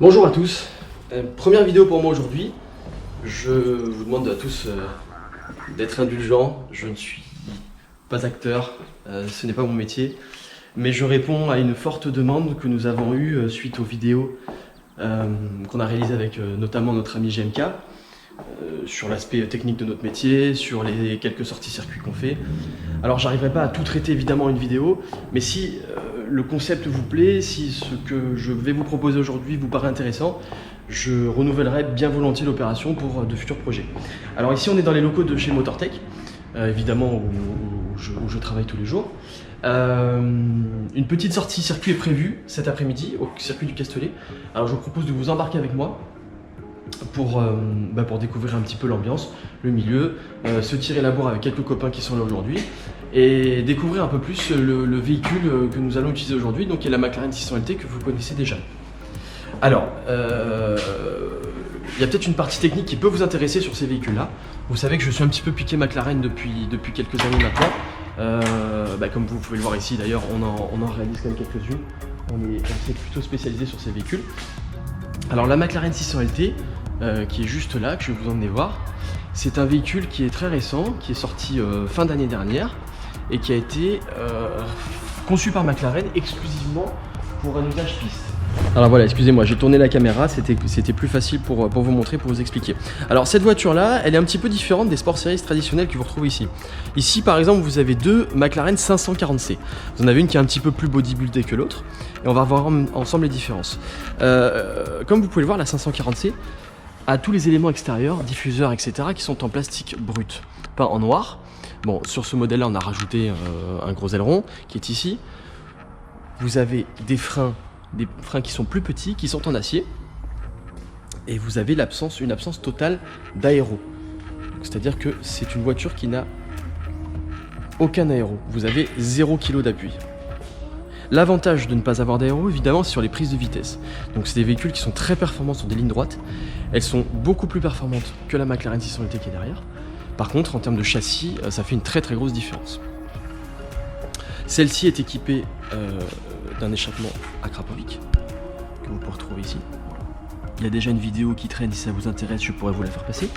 Bonjour à tous, première vidéo pour moi aujourd'hui. Je vous demande à tous d'être indulgents, je ne suis pas acteur, ce n'est pas mon métier, mais je réponds à une forte demande que nous avons eue suite aux vidéos qu'on a réalisées avec notamment notre ami GMK, sur l'aspect technique de notre métier, sur les quelques sorties circuits qu'on fait. Alors j'arriverai pas à tout traiter évidemment en une vidéo, mais si le concept vous plaît, si ce que je vais vous proposer aujourd'hui vous paraît intéressant, je renouvellerai bien volontiers l'opération pour de futurs projets. Alors ici on est dans les locaux de chez Motortech, évidemment où je travaille tous les jours. Une petite sortie circuit est prévue cet après-midi au circuit du Castellet. Alors je vous propose de vous embarquer avec moi pour découvrir un petit peu l'ambiance, le milieu, se tirer la bourre avec quelques copains qui sont là aujourd'hui et découvrir un peu plus le véhicule que nous allons utiliser aujourd'hui, donc qui est la McLaren 600 LT que vous connaissez déjà. Alors, il y a peut-être une partie technique qui peut vous intéresser sur ces véhicules-là. Vous savez que je suis un petit peu piqué McLaren depuis quelques années maintenant. Comme vous pouvez le voir ici d'ailleurs, on en réalise quand même quelques-unes. On s'est plutôt spécialisé sur ces véhicules. Alors la McLaren 600 LT, qui est juste là, que je vais vous emmener voir, c'est un véhicule qui est très récent, qui est sorti fin d'année dernière et qui a été conçu par McLaren exclusivement pour un usage piste. Alors voilà, excusez-moi, j'ai tourné la caméra, c'était plus facile pour vous montrer, pour vous expliquer. Alors cette voiture-là, elle est un petit peu différente des Sport Series traditionnels que vous retrouvez ici. Ici par exemple, vous avez deux McLaren 540C. Vous en avez une qui est un petit peu plus bodybuildée que l'autre, et on va voir ensemble les différences. Comme vous pouvez le voir, la 540C a tous les éléments extérieurs, diffuseurs, etc. qui sont en plastique brut, peint en noir. Bon, sur ce modèle-là, on a rajouté un gros aileron qui est ici. Vous avez des freins qui sont plus petits, qui sont en acier. Et vous avez une absence totale d'aéro. C'est-à-dire que c'est une voiture qui n'a aucun aéro. Vous avez 0 kg d'appui. L'avantage de ne pas avoir d'aéro, évidemment, c'est sur les prises de vitesse. Donc c'est des véhicules qui sont très performants sur des lignes droites. Elles sont beaucoup plus performantes que la McLaren 600 LT qui est derrière. Par contre, en termes de châssis, ça fait une très très grosse différence. Celle-ci est équipée d'un échappement à Krapovic, que vous pouvez retrouver ici. Il y a déjà une vidéo qui traîne, si ça vous intéresse, je pourrais vous la faire passer.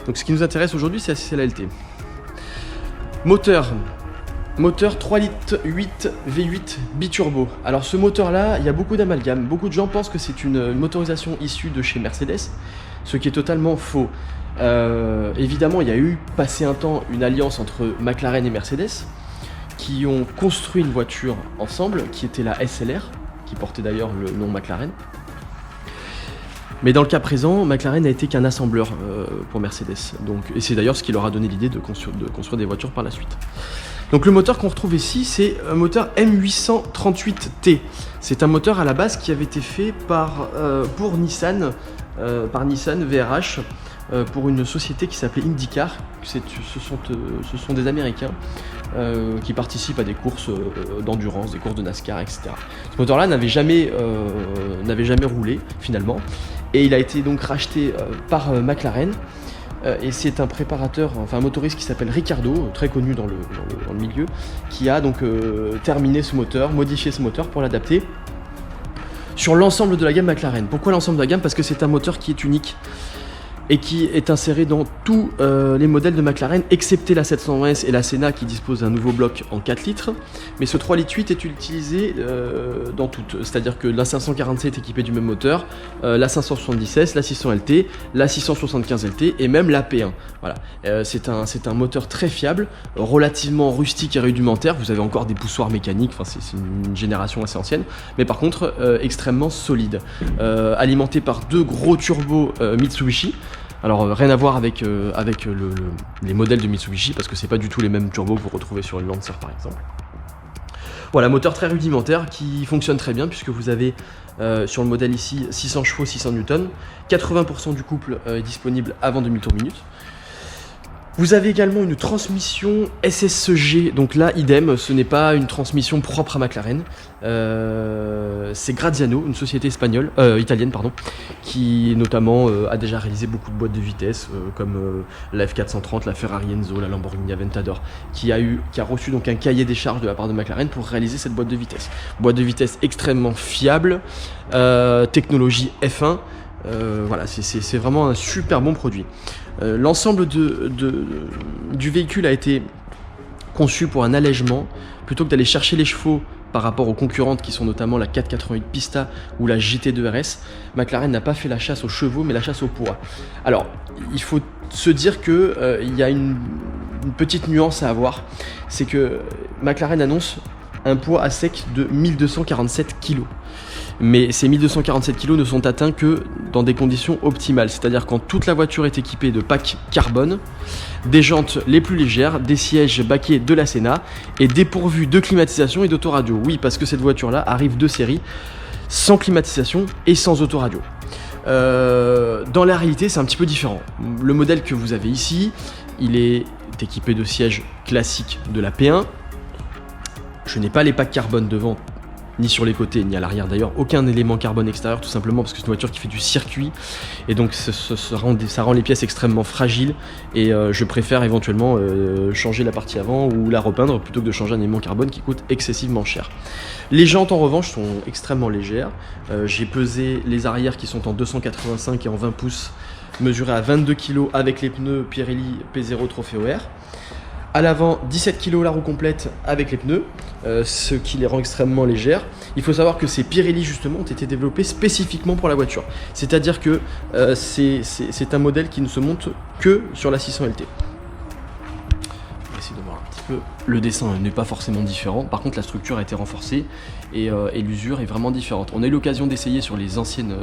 Donc ce qui nous intéresse aujourd'hui, c'est la LT. Moteur 3 litres 8 V8 biturbo. Alors ce moteur-là, il y a beaucoup d'amalgames. Beaucoup de gens pensent que c'est une motorisation issue de chez Mercedes, ce qui est totalement faux. Évidemment, il y a eu, passé un temps, une alliance entre McLaren et Mercedes, qui ont construit une voiture ensemble, qui était la SLR, qui portait d'ailleurs le nom McLaren. Mais dans le cas présent, McLaren n'a été qu'un assembleur pour Mercedes. Et c'est d'ailleurs ce qui leur a donné l'idée de construire des voitures par la suite. Donc le moteur qu'on retrouve ici, c'est un moteur M838T. C'est un moteur à la base qui avait été fait pour Nissan, par Nissan VRH, pour une société qui s'appelait IndyCar. Ce sont des Américains qui participent à des courses d'endurance, des courses de NASCAR, etc. Ce moteur-là n'avait jamais roulé finalement, et il a été donc racheté par McLaren. Et c'est un un motoriste qui s'appelle Ricardo, très connu dans le milieu, qui a donc terminé ce moteur, modifié ce moteur pour l'adapter sur l'ensemble de la gamme McLaren. Pourquoi l'ensemble de la gamme? Parce que c'est un moteur qui est unique et qui est inséré dans tous les modèles de McLaren, excepté la 720S et la Senna qui disposent d'un nouveau bloc en 4 litres. Mais ce 3 litres 8 est utilisé dans toutes. C'est-à-dire que la 540C est équipée du même moteur, la 570S, la 600 LT, la 675 LT et même la P1. Voilà. C'est un moteur très fiable, relativement rustique et rudimentaire. Vous avez encore des poussoirs mécaniques, enfin, c'est une génération assez ancienne. Mais par contre, extrêmement solide. Alimenté par deux gros turbos Mitsubishi. Alors rien à voir avec les modèles de Mitsubishi, parce que c'est pas du tout les mêmes turbos que vous retrouvez sur une Lancer par exemple. Voilà, moteur très rudimentaire qui fonctionne très bien, puisque vous avez sur le modèle ici 600 chevaux, 600 Newton, 80% du couple est disponible avant 2000 tours minute. Vous avez également une transmission SSG, donc là idem, ce n'est pas une transmission propre à McLaren, c'est Graziano, une société italienne qui notamment a déjà réalisé beaucoup de boîtes de vitesse comme la F430, la Ferrari Enzo, la Lamborghini Aventador, qui a reçu donc un cahier des charges de la part de McLaren pour réaliser cette boîte de vitesse. Boîte de vitesse extrêmement fiable, technologie F1. Voilà, c'est vraiment un super bon produit. L'ensemble du véhicule a été conçu pour un allègement, plutôt que d'aller chercher les chevaux par rapport aux concurrentes qui sont notamment la 488 Pista ou la GT2 RS. McLaren n'a pas fait la chasse aux chevaux mais la chasse au poids. Alors il faut se dire que il y a une petite nuance à avoir, c'est que McLaren annonce un poids à sec de 1247 kg. Mais ces 1247 kg ne sont atteints que dans des conditions optimales, c'est-à-dire quand toute la voiture est équipée de packs carbone, des jantes les plus légères, des sièges baquets de la Senna et dépourvus de climatisation et d'autoradio. Oui, parce que cette voiture-là arrive de série sans climatisation et sans autoradio. Dans la réalité, c'est un petit peu différent. Le modèle que vous avez ici, il est équipé de sièges classiques de la P1. Je n'ai pas les packs carbone devant, ni sur les côtés, ni à l'arrière d'ailleurs, aucun élément carbone extérieur, tout simplement parce que c'est une voiture qui fait du circuit, et donc ça rend les pièces extrêmement fragiles, et je préfère éventuellement changer la partie avant ou la repeindre, plutôt que de changer un élément carbone qui coûte excessivement cher. Les jantes en revanche sont extrêmement légères, j'ai pesé les arrières qui sont en 285 et en 20 pouces, mesurés à 22 kg avec les pneus Pirelli P0 Trofeo R. À l'avant, 17 kg la roue complète avec les pneus, ce qui les rend extrêmement légères. Il faut savoir que ces Pirelli justement ont été développés spécifiquement pour la voiture. C'est-à-dire que c'est un modèle qui ne se monte que sur la 600 LT. On va essayer de voir un petit peu. Le dessin n'est pas forcément différent, par contre la structure a été renforcée et l'usure est vraiment différente. On a eu l'occasion d'essayer sur les anciennes,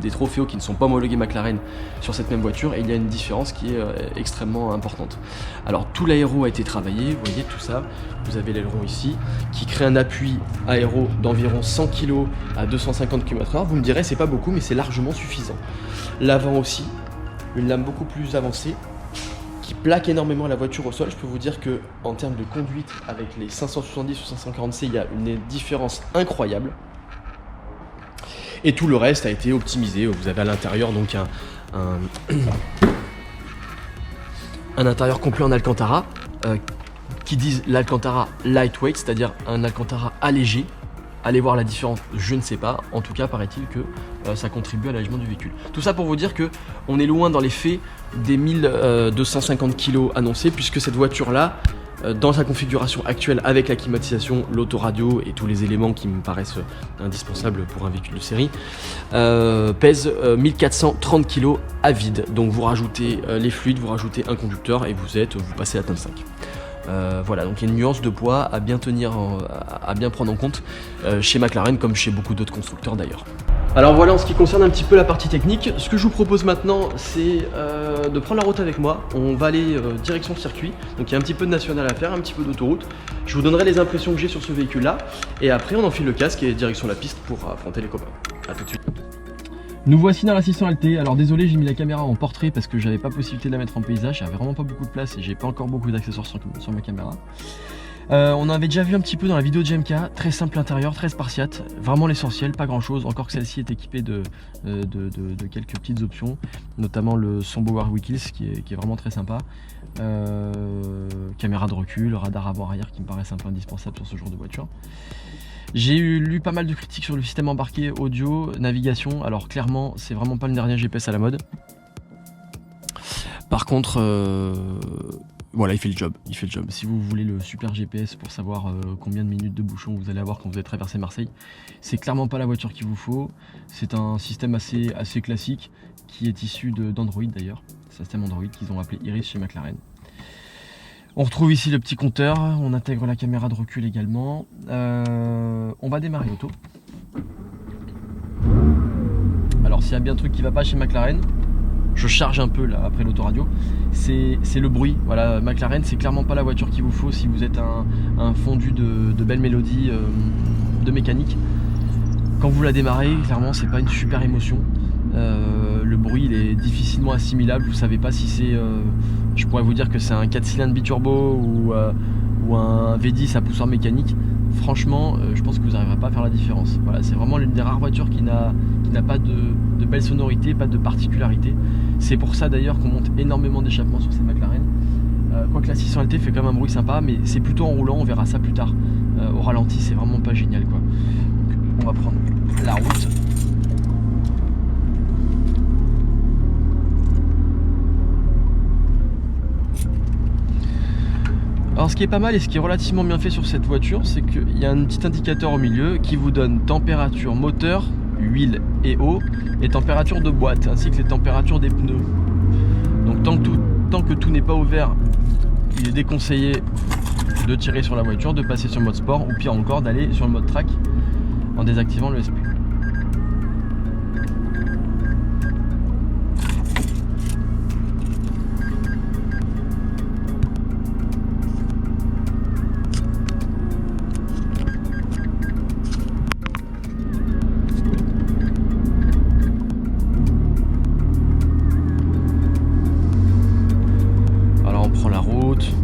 des Trofeo qui ne sont pas homologués McLaren sur cette même voiture, et il y a une différence qui est extrêmement importante. Alors tout l'aéro a été travaillé, vous voyez tout ça, vous avez l'aileron ici, qui crée un appui aéro d'environ 100 kg à 250 km/h, vous me direz c'est pas beaucoup mais c'est largement suffisant. L'avant aussi, une lame beaucoup plus avancée, qui plaque énormément la voiture au sol. Je peux vous dire que en termes de conduite avec les 570 ou 540C, il y a une différence incroyable. Et tout le reste a été optimisé. Vous avez à l'intérieur donc un intérieur complet en Alcantara, qui disent l'Alcantara lightweight, c'est-à-dire un Alcantara allégé. Allez voir la différence, je ne sais pas. En tout cas, paraît-il que ça contribue à l'allègement du véhicule. Tout ça pour vous dire que on est loin dans les faits des 1250 kg annoncés, puisque cette voiture-là, dans sa configuration actuelle avec la climatisation, l'autoradio et tous les éléments qui me paraissent indispensables pour un véhicule de série, pèse 1430 kg à vide. Donc vous rajoutez les fluides, vous rajoutez un conducteur et vous passez à tonne 5. Voilà, donc il y a une nuance de poids à bien à bien prendre en compte chez McLaren comme chez beaucoup d'autres constructeurs d'ailleurs. Alors voilà en ce qui concerne un petit peu la partie technique. Ce que je vous propose maintenant, c'est de prendre la route avec moi. On va aller direction circuit, donc il y a un petit peu de national à faire, un petit peu d'autoroute. Je vous donnerai les impressions que j'ai sur ce véhicule là, et après on enfile le casque et direction la piste pour affronter les copains. A tout de suite. Nous voici dans la 600 LT. Alors désolé, j'ai mis la caméra en portrait parce que j'avais pas possibilité de la mettre en paysage, j'avais vraiment pas beaucoup de place et j'ai pas encore beaucoup d'accessoires sur ma caméra. On avait déjà vu un petit peu dans la vidéo de GMK, très simple intérieur, très spartiate, vraiment l'essentiel, pas grand chose, encore que celle-ci est équipée de quelques petites options, notamment le son Power Wheels qui est vraiment très sympa, caméra de recul, radar avant-arrière qui me paraissent un peu indispensables sur ce genre de voiture. J'ai lu pas mal de critiques sur le système embarqué audio, navigation, alors clairement c'est vraiment pas le dernier GPS à la mode. Par contre, voilà, il fait le job. Si vous voulez le super GPS pour savoir combien de minutes de bouchon vous allez avoir quand vous allez traverser Marseille, c'est clairement pas la voiture qu'il vous faut. C'est un système assez classique qui est issu d'Android d'ailleurs, système Android qu'ils ont appelé Iris chez McLaren. On retrouve ici le petit compteur, on intègre la caméra de recul également. On va démarrer auto. Alors s'il y a bien un truc qui va pas chez McLaren, je charge un peu là après l'autoradio, c'est le bruit. Voilà, McLaren c'est clairement pas la voiture qu'il vous faut si vous êtes un fondu de belles mélodies de mécanique. Quand vous la démarrez, clairement c'est pas une super émotion. Le bruit il est difficilement assimilable, vous savez pas si c'est... je pourrais vous dire que c'est un 4 cylindres biturbo ou un V10 à poussoir mécanique. Franchement, je pense que vous n'arriverez pas à faire la différence. Voilà, c'est vraiment l'une des rares voitures qui n'a pas de belle sonorité, pas de particularité. C'est pour ça d'ailleurs qu'on monte énormément d'échappements sur ces McLaren. Quoique la 600 LT fait quand même un bruit sympa, mais c'est plutôt en roulant, on verra ça plus tard. Au ralenti, c'est vraiment pas génial quoi. Donc, on va prendre la route. Alors ce qui est pas mal et ce qui est relativement bien fait sur cette voiture, c'est qu'il y a un petit indicateur au milieu qui vous donne température moteur, huile et eau, et température de boîte, ainsi que les températures des pneus. Donc tant que tout n'est pas ouvert, il est déconseillé de tirer sur la voiture, de passer sur le mode sport, ou pire encore d'aller sur le mode track en désactivant le SP.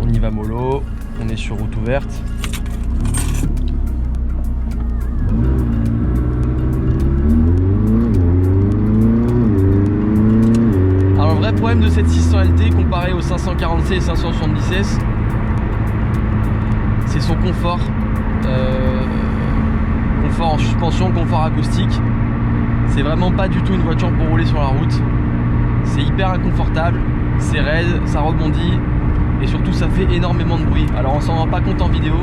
On y va mollo, on est sur route ouverte. Alors le vrai problème de cette 600 LT comparé au 540C et 570S, c'est son confort. Confort en suspension, confort acoustique. C'est vraiment pas du tout une voiture pour rouler sur la route. C'est hyper inconfortable, c'est raide, ça rebondit. Et surtout ça fait énormément de bruit. Alors on s'en rend pas compte en vidéo,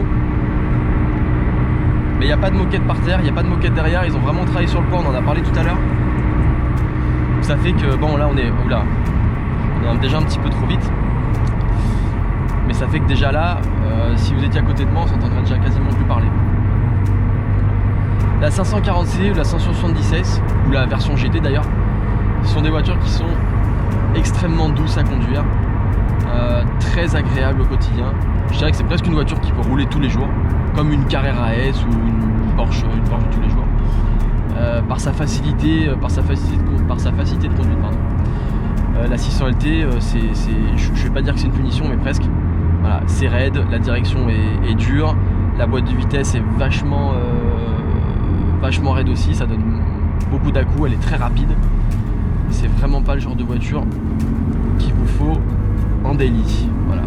mais il n'y a pas de moquette par terre, il n'y a pas de moquette derrière. Ils ont vraiment travaillé sur le poids, on en a parlé tout à l'heure. Ça fait que bon là on est déjà un petit peu trop vite. Mais ça fait que déjà là, si vous étiez à côté de moi, on s'entendrait déjà quasiment plus parler. La 540C ou la 570S, ou la version GT d'ailleurs, ce sont des voitures qui sont extrêmement douces à conduire. Très agréable au quotidien. Je dirais que c'est presque une voiture qui peut rouler tous les jours, comme une Carrera S ou une Porsche de tous les jours, par sa facilité de conduite. Pardon. La 600 LT, je vais pas dire que c'est une punition, mais presque. Voilà, c'est raide, la direction est dure, la boîte de vitesse est vachement raide aussi, ça donne beaucoup d'à-coups, elle est très rapide. C'est vraiment pas le genre de voiture qu'il vous faut en daily. Voilà,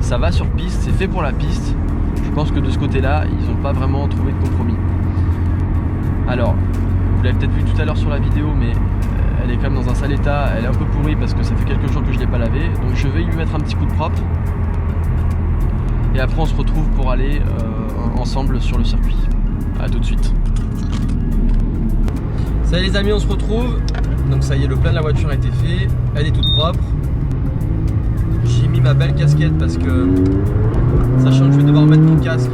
ça va sur piste, c'est fait pour la piste. Je pense que de ce côté là ils n'ont pas vraiment trouvé de compromis. Alors vous l'avez peut-être vu tout à l'heure sur la vidéo, mais elle est quand même dans un sale état, elle est un peu pourrie parce que ça fait quelques jours que je l'ai pas lavé, donc je vais lui mettre un petit coup de propre et après on se retrouve pour aller ensemble sur le circuit. A tout de suite. Ça y est les amis, on se retrouve. Donc ça y est, le plein de la voiture a été fait, elle est toute propre. J'ai mis ma belle casquette parce que, sachant que je vais devoir mettre mon casque,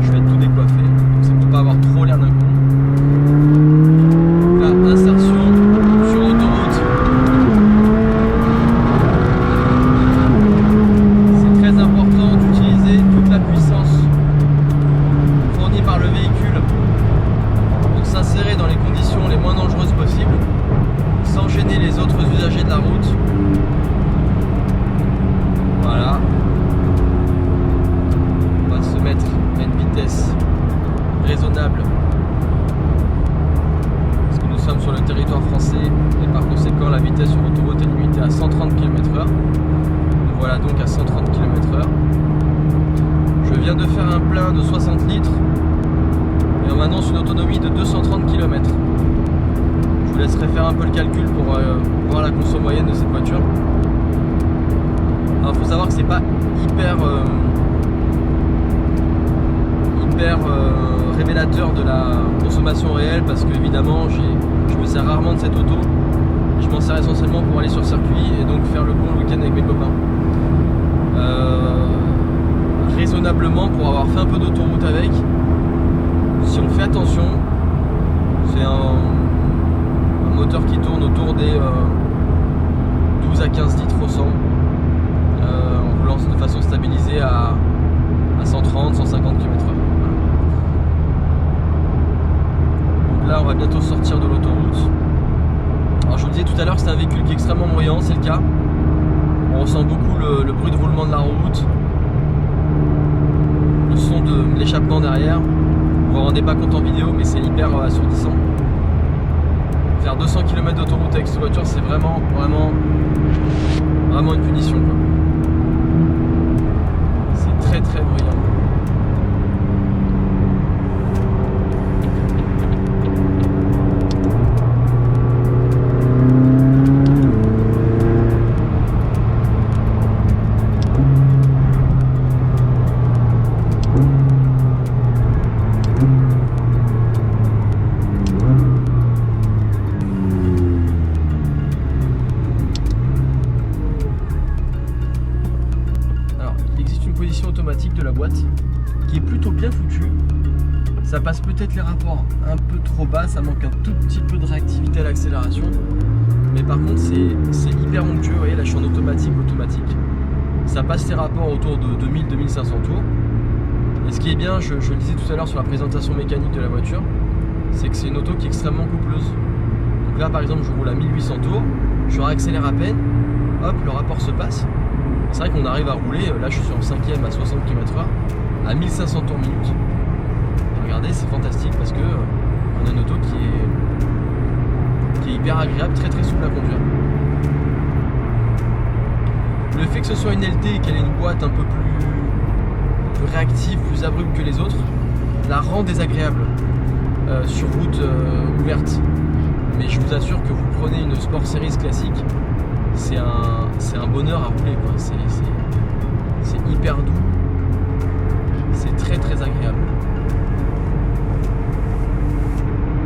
je vais être tout décoiffé, donc c'est pour pas avoir trop l'air d'un con. Là, insertion sur autoroute. C'est très important d'utiliser toute la puissance fournie par le véhicule pour s'insérer dans les conditions les moins dangereuses possibles, sans gêner les autres usagers de la route. Voilà. On va se mettre à une vitesse raisonnable parce que nous sommes sur le territoire français et par conséquent la vitesse sur l'autoroute est limitée à 130 km/h. Nous voilà donc à 130 km/h. Je viens de faire un plein de 60 litres et on m'annonce une autonomie de 230 km. Je vous laisserai faire un peu le calcul pour voir la conso moyenne de cette voiture. Alors il faut savoir que c'est pas hyper révélateur de la consommation réelle parce que évidemment je me sers rarement de cette auto. Je m'en sers essentiellement pour aller sur circuit et donc faire le pont le week-end avec mes copains. Raisonnablement, pour avoir fait un peu d'autoroute avec, si on fait attention, c'est un moteur qui tourne autour des 12 à 15 litres au 100. On le lance de façon stabilisée à 130, 150 km/h. Donc là on va bientôt sortir tout à l'heure que c'est un véhicule qui est extrêmement bruyant, c'est le cas. On ressent beaucoup le bruit de roulement de la route, le son de l'échappement derrière. Vous vous rendez pas compte en vidéo, mais c'est hyper assourdissant. Faire 200 km d'autoroute avec cette voiture, c'est vraiment une punition, quoi. C'est très très bruyant. Automatique de la boîte qui est plutôt bien foutue. Ça passe peut-être les rapports un peu trop bas, ça manque un tout petit peu de réactivité à l'accélération, mais par contre c'est hyper onctueux. Vous voyez là, je suis en automatique. Ça passe les rapports autour de 2000-2500 tours, et ce qui est bien, je le disais tout à l'heure sur la présentation mécanique de la voiture, c'est que c'est une auto qui est extrêmement coupleuse. Donc là par exemple je roule à 1800 tours, je réaccélère à peine, hop, le rapport se passe. C'est vrai qu'on arrive à rouler, là je suis en 5ème à 60 km/h, à 1500 tours minute. Et regardez, c'est fantastique parce que on a une auto qui est hyper agréable, très très souple à conduire. Le fait que ce soit une LT et qu'elle ait une boîte un peu plus réactive, plus abrupte que les autres, la rend désagréable sur route ouverte. Mais je vous assure que vous prenez une Sport Series classique, c'est un bonheur à rouler, quoi. C'est hyper doux, c'est très très agréable.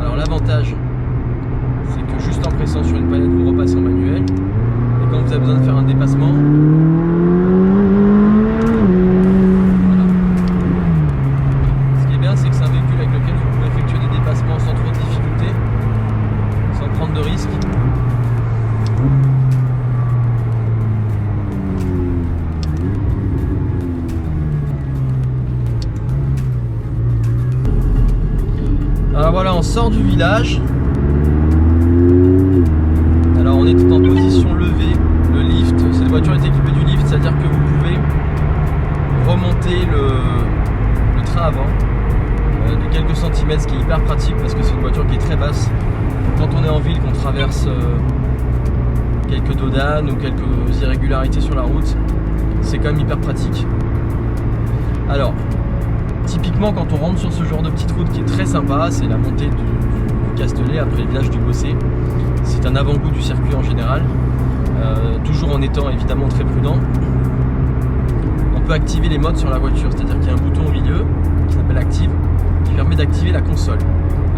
Alors l'avantage, c'est que juste en pressant sur une palette vous repassez en manuel, et quand vous avez besoin de faire un dépassement, voilà. Ce qui est bien, c'est que c'est un véhicule avec lequel vous pouvez effectuer des dépassements sans trop de difficultés, sans prendre de risques. Alors voilà, on sort du village. Alors on est en position levée, le lift, cette voiture est équipée du lift, c'est-à-dire que vous pouvez remonter le train avant de quelques centimètres, ce qui est hyper pratique parce que c'est une voiture qui est très basse. Quand on est en ville, qu'on traverse quelques dodanes ou quelques irrégularités sur la route, c'est quand même hyper pratique. Alors, typiquement quand on rentre sur ce genre de petite route qui est très sympa, c'est la montée du Castellet après le village du Bossé. C'est un avant-goût du circuit en général, toujours en étant évidemment très prudent. On peut activer les modes sur la voiture, c'est-à-dire qu'il y a un bouton au milieu qui s'appelle Active, qui permet d'activer la console.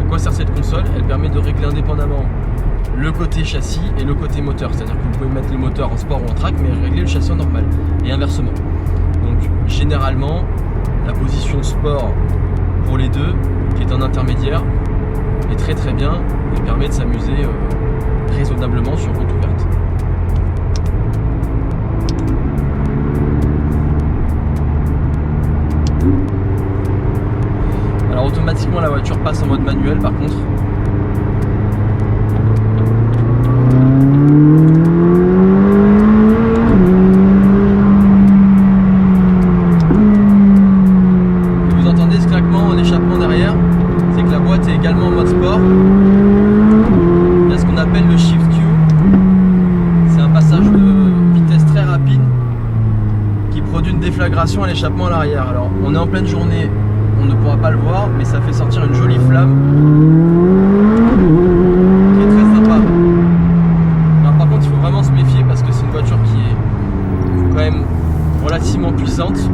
À quoi sert cette console? Elle permet de régler indépendamment le côté châssis et le côté moteur, c'est-à-dire que vous pouvez mettre le moteur en sport ou en track, mais régler le châssis en normal, et inversement. Donc généralement, la position sport pour les deux, qui est en intermédiaire, est très très bien et permet de s'amuser raisonnablement sur route ouverte. Alors automatiquement la voiture passe en mode manuel par contre. Également en mode sport. Il y a ce qu'on appelle le Shift Q. C'est un passage de vitesse très rapide qui produit une déflagration à l'échappement à l'arrière. Alors on est en pleine journée, on ne pourra pas le voir, mais ça fait sortir une jolie flamme qui est très sympa. Alors par contre il faut vraiment se méfier parce que c'est une voiture qui est quand même relativement puissante,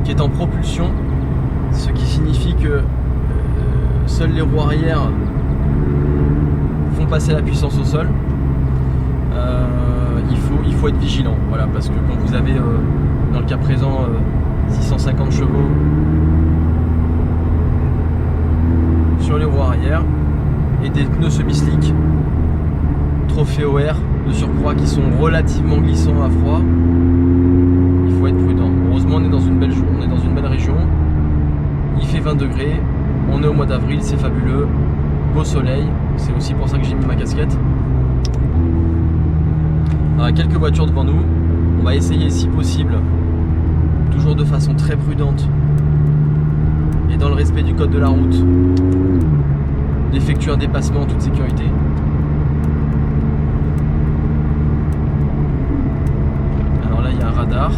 qui est en propulsion, ce qui signifie que seules les roues arrière font passer la puissance au sol. Il faut être vigilant, voilà, parce que quand vous avez dans le cas présent 650 chevaux sur les roues arrière et des pneus semi-slick Trophy OR de surcroît qui sont relativement glissants à froid, il faut être prudent. Heureusement on est dans une belle région, il fait 20 degrés. On est au mois d'avril, c'est fabuleux. beau soleil, c'est aussi pour ça que j'ai mis ma casquette. Alors, quelques voitures devant nous, on va essayer si possible, toujours de façon très prudente et dans le respect du code de la route, d'effectuer un dépassement en toute sécurité. Alors là il y a un radar.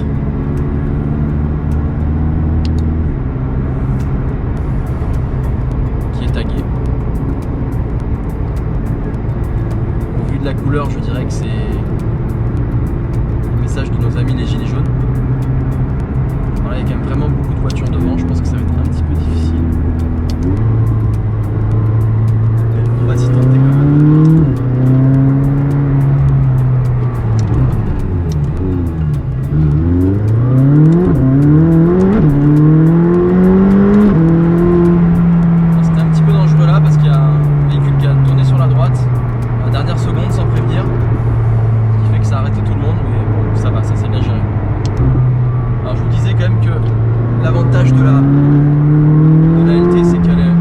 Qui est tagué. Au vu de la couleur, je dirais que c'est le message de nos amis les gilets jaunes. Alors là il y a quand même vraiment beaucoup de voitures devant, je pense que ça va être un petit peu difficile. On va s'y tenter quand même. C'était un petit peu dangereux là parce qu'il y a un véhicule qui a tourné sur la droite à la dernière seconde sans prévenir. Ce qui fait que ça a arrêté tout le monde, mais bon, ça va, ça s'est bien géré. Alors je vous disais quand même que l'avantage de la LT, c'est qu'elle est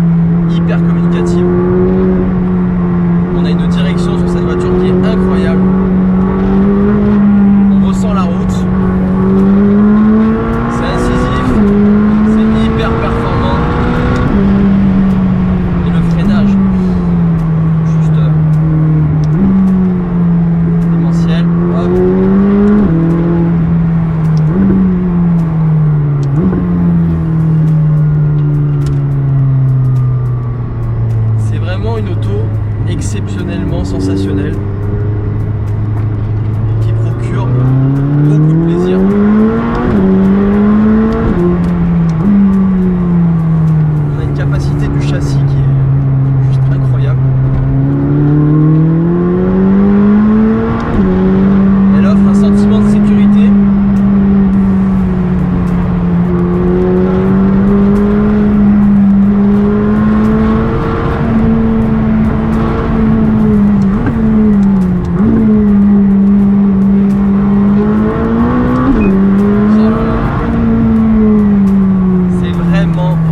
hyper communicative. On a une direction sur cette voiture qui est incroyable. On ressent la route. C'est incisif. C'est hyper performant. Et le freinage, juste démentiel. Hop. C'est vraiment une auto exceptionnellement sensationnelle qui procure beaucoup de plaisir. On a une capacité du châssis qui est juste incroyable. Elle offre un sentiment de sécurité.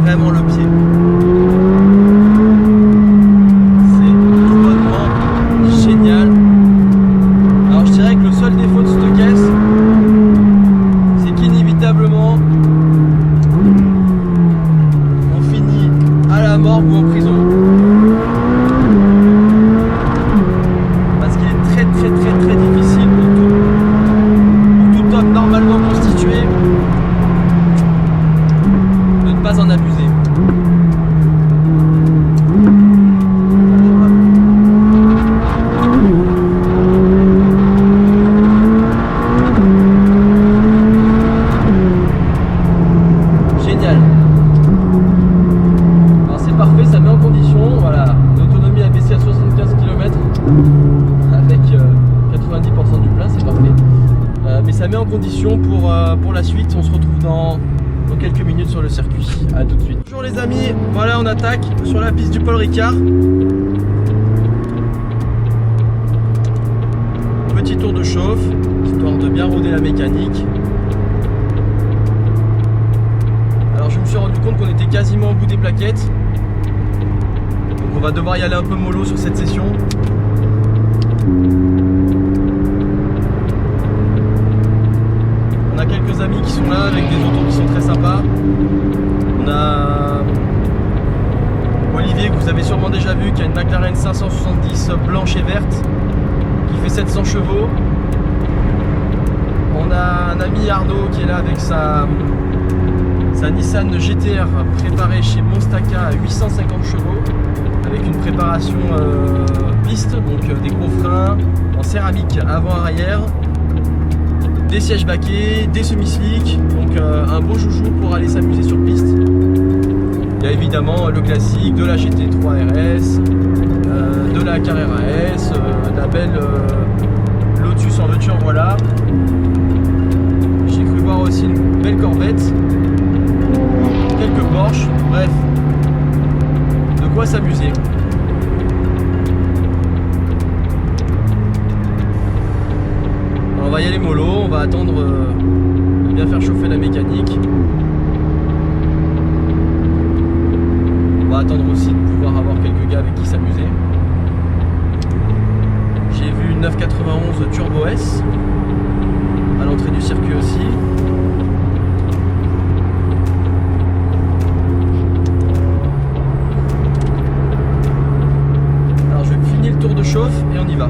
Vraiment le pied. C'est tout bonnement génial. Alors je dirais que le seul défaut de cette caisse, c'est qu'inévitablement on finit à la morgue ou en prison. Parce qu'il est très difficile pour tout homme normalement constitué de ne pas en abuser. Génial. Alors c'est parfait, ça met en condition, voilà, l'autonomie a baissé à 75 km avec 90% du plein, c'est parfait. Mais ça met en condition pour la suite. On se retrouve dans quelques minutes sur le circuit. A tout de suite. Bonjour les amis, voilà on attaque sur la piste du Paul Ricard. Petit tour de chauffe, histoire de bien rôder la mécanique. Alors je me suis rendu compte qu'on était quasiment au bout des plaquettes. Donc on va devoir y aller un peu mollo sur cette session. On a quelques amis qui sont là avec des autos qui sont très sympas. On a Olivier que vous avez sûrement déjà vu qui a une McLaren 570 blanche et verte qui fait 700 chevaux. On a un ami Arnaud qui est là avec sa Nissan GT-R préparée chez Monstaka à 850 chevaux avec une préparation piste, donc des gros freins en céramique avant-arrière, des sièges baquets, des semi-slick, donc un beau joujou pour aller s'amuser sur piste. Il y a évidemment le classique de la GT3 RS, de la Carrera S, la belle Lotus en voiture, voilà. J'ai cru voir aussi une belle Corvette, quelques Porsche, bref, de quoi s'amuser. On va y aller mollo, on va attendre de bien faire chauffer la mécanique. On va attendre aussi de pouvoir avoir quelques gars avec qui s'amuser. J'ai vu une 991 Turbo S à l'entrée du circuit aussi. Alors je finis le tour de chauffe et on y va.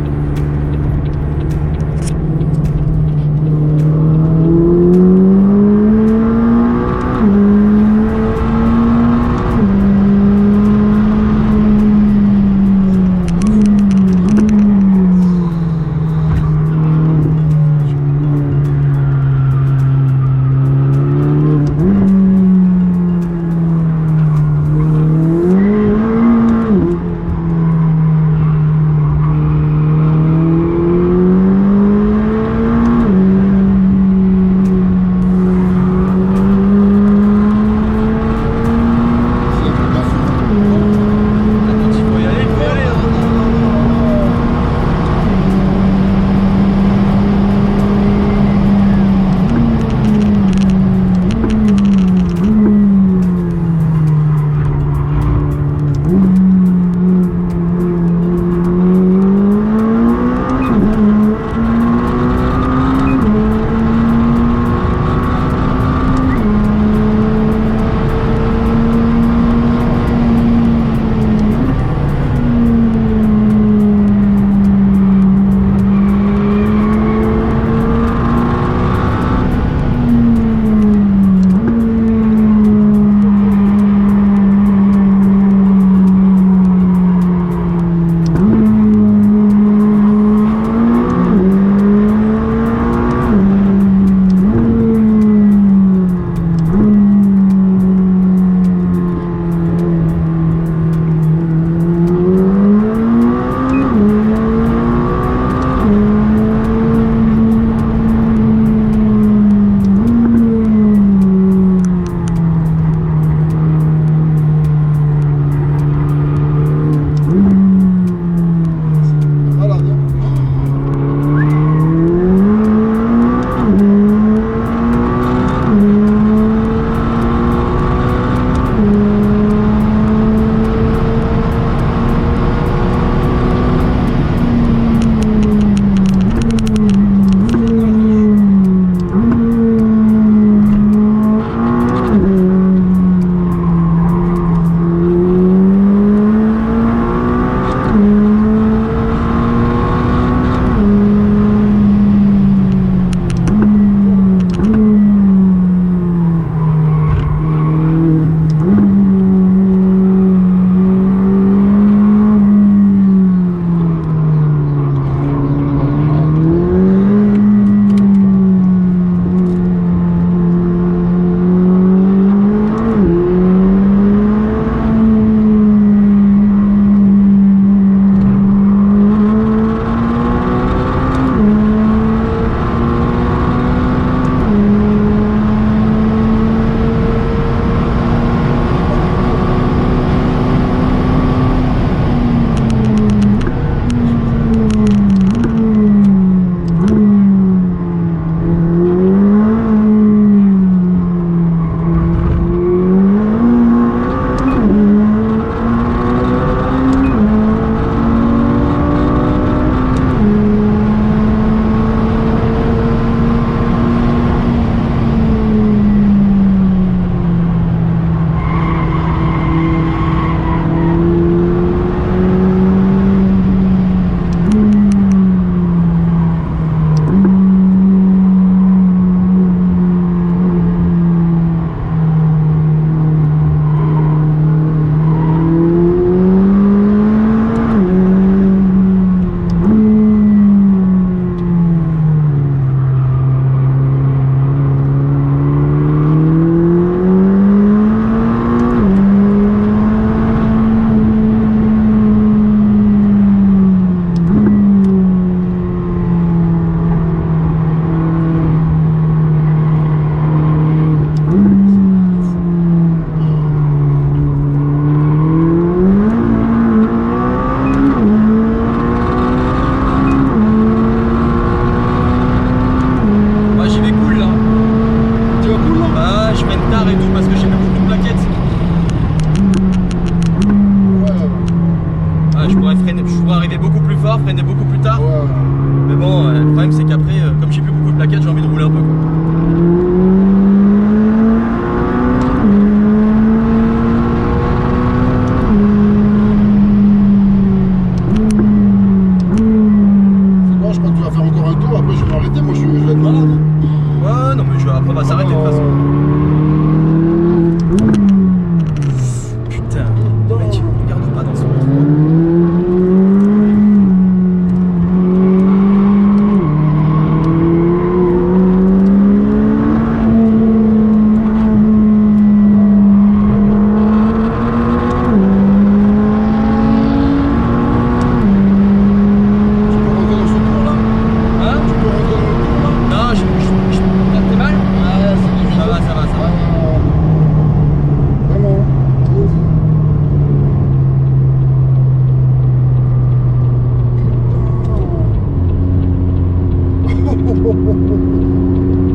Putain, le mec il me regarde pas dans son métro.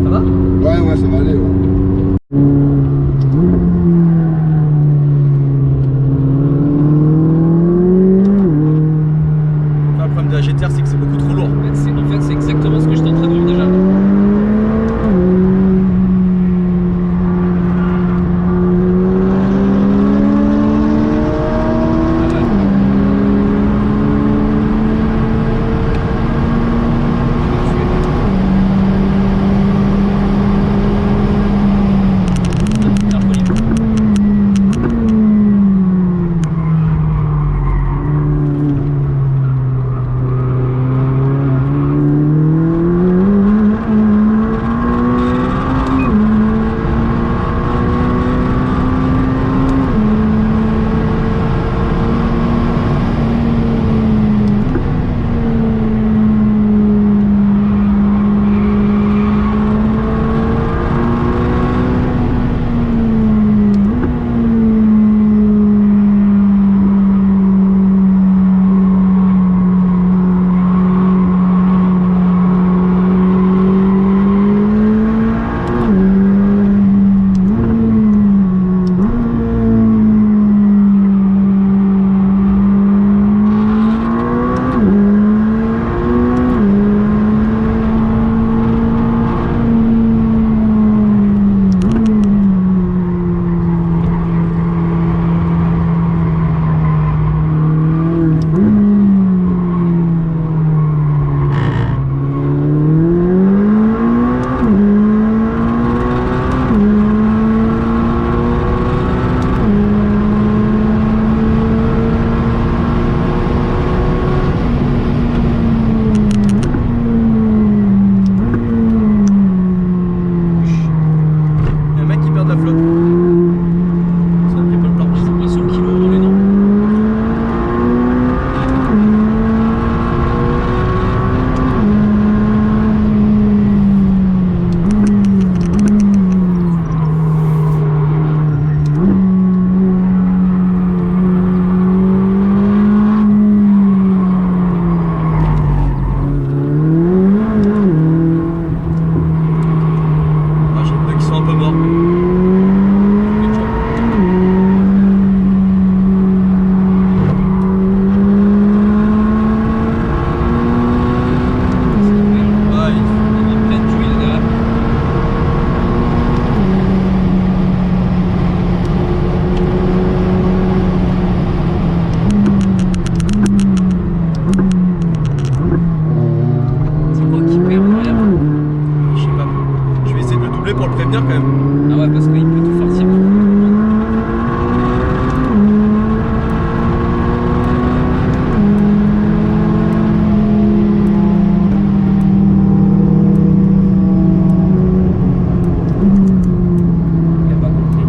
Ça va? Ouais, ça va aller. Ouais. Le problème de la GTR, c'est que c'est beaucoup trop lourd. En fait, c'est exactement ce que j'étais en train de dire déjà. Pour le prévenir quand même. Ah ouais, parce qu'il peut tout farcir. Il a pas compris.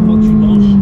Faut que tu branches.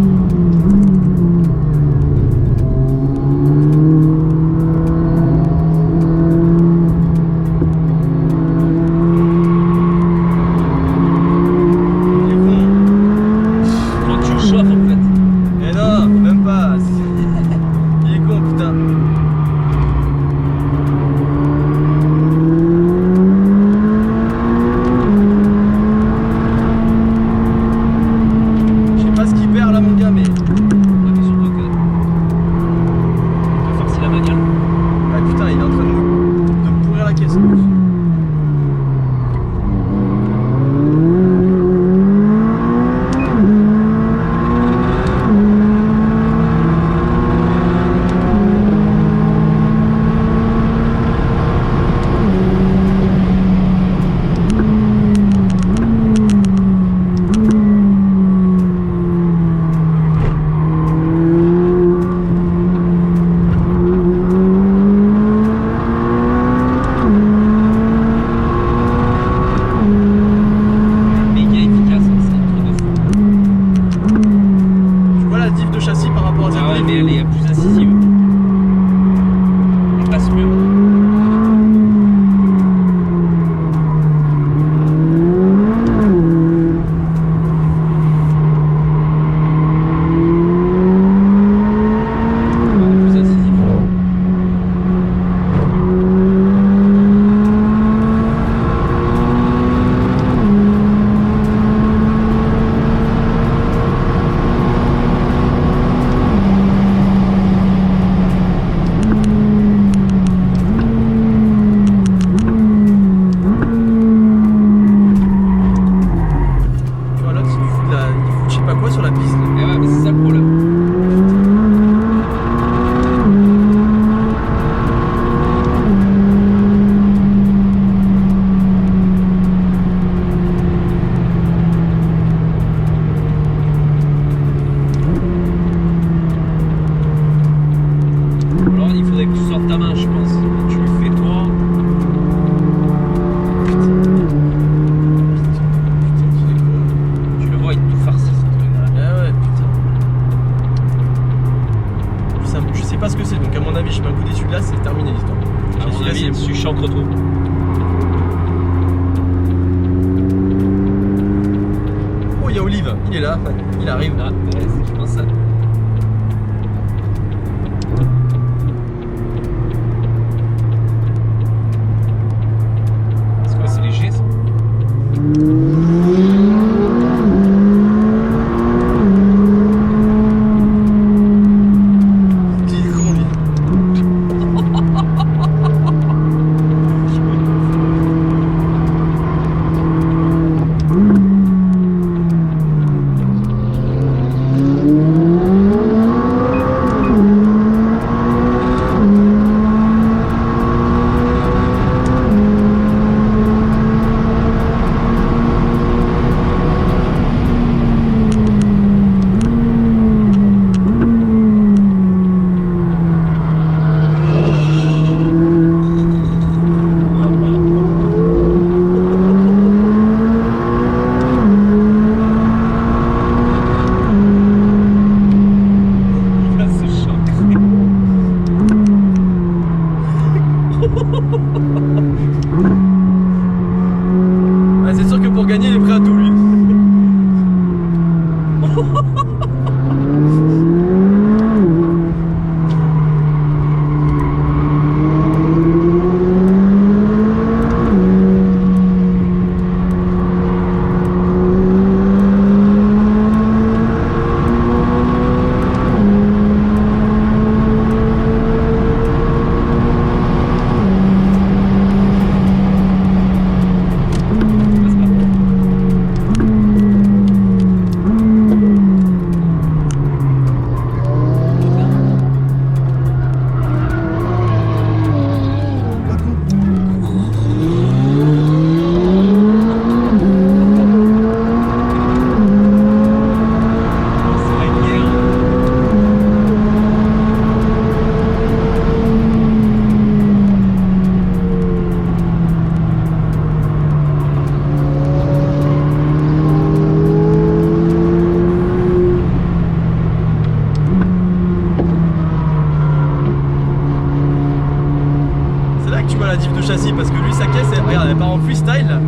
facile. Je suis chancre trop. Oh, il y a Olive, il est là, il arrive. Ah, ouais, je pense ça. C'est quoi, c'est léger ça? Il est con, lui. Ah, c'est sûr que pour gagner, il est prêt à tout, lui. C'est là que tu vois la diff de châssis parce que lui sa caisse, regarde, elle part en freestyle là.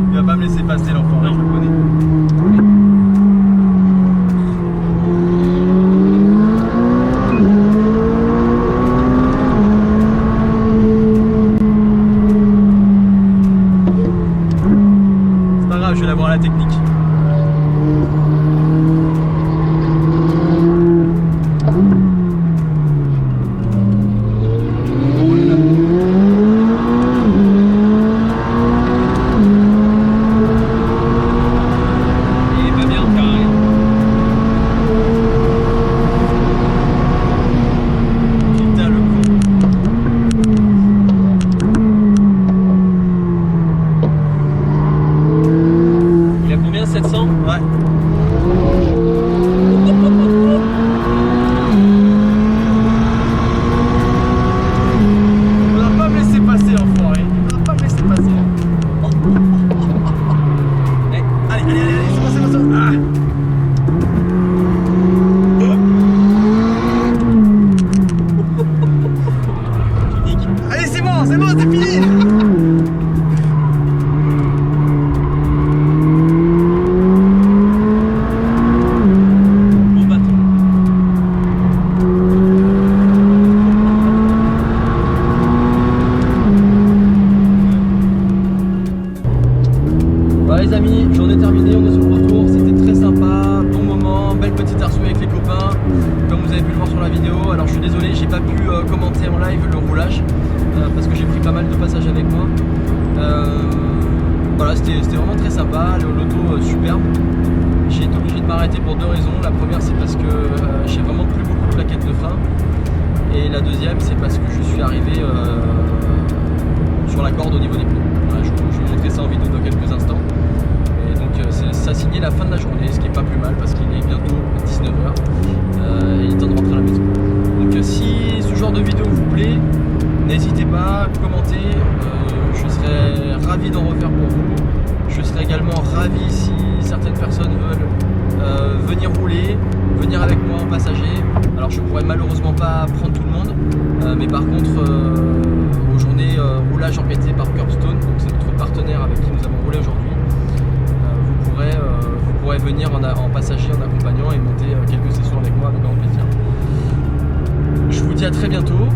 Il va pas me laisser passer l'enfant, je le connais. C'est pas grave, je vais l'avoir à la technique. Il est pas bien carré. Putain le con. Il a combien? 700? Ouais. On va pas me laisser passer l'enfoiré. On va pas me laisser passer. Eh, Allez, allez, allez, c'est bon, c'est bon, c'est bon. Ah. Unique. Allez, c'est bon, c'est fini. bon bâton. Voilà les amis, journée terminée, on est sur le retour, c'était très sympa, bon moment, belle petite arceau avec les copains, comme vous avez pu le voir sur la vidéo. Alors je suis désolé, j'ai pas pu commenter en live le roulage, parce que j'ai pris pas mal de passages avec moi. Voilà, c'était vraiment très sympa, l'auto superbe. J'ai été obligé de m'arrêter pour deux raisons. La première c'est parce que j'ai vraiment plus beaucoup de plaquettes de frein. Et la deuxième c'est parce que je suis arrivé sur la corde au niveau des pneus. Voilà, je vais vous montrer ça en vidéo dans quelques instants. Et donc ça signait la fin de la journée, ce qui est pas plus mal parce qu'il est bientôt 19h. Et il est temps de rentrer à la maison. Donc si ce genre de vidéo vous plaît, n'hésitez pas, commentez. Je serai ravi d'en refaire pour vous. Je serai également ravi si certaines personnes veulent venir rouler. venir avec moi en passager. Alors je pourrais malheureusement pas prendre tout le monde, mais par contre aux journées roulage organisées par Curbstone, donc c'est notre partenaire avec qui nous avons roulé aujourd'hui, vous pourrez venir en passager, en accompagnant et monter quelques sessions avec moi avec grand plaisir. Je vous dis à très bientôt.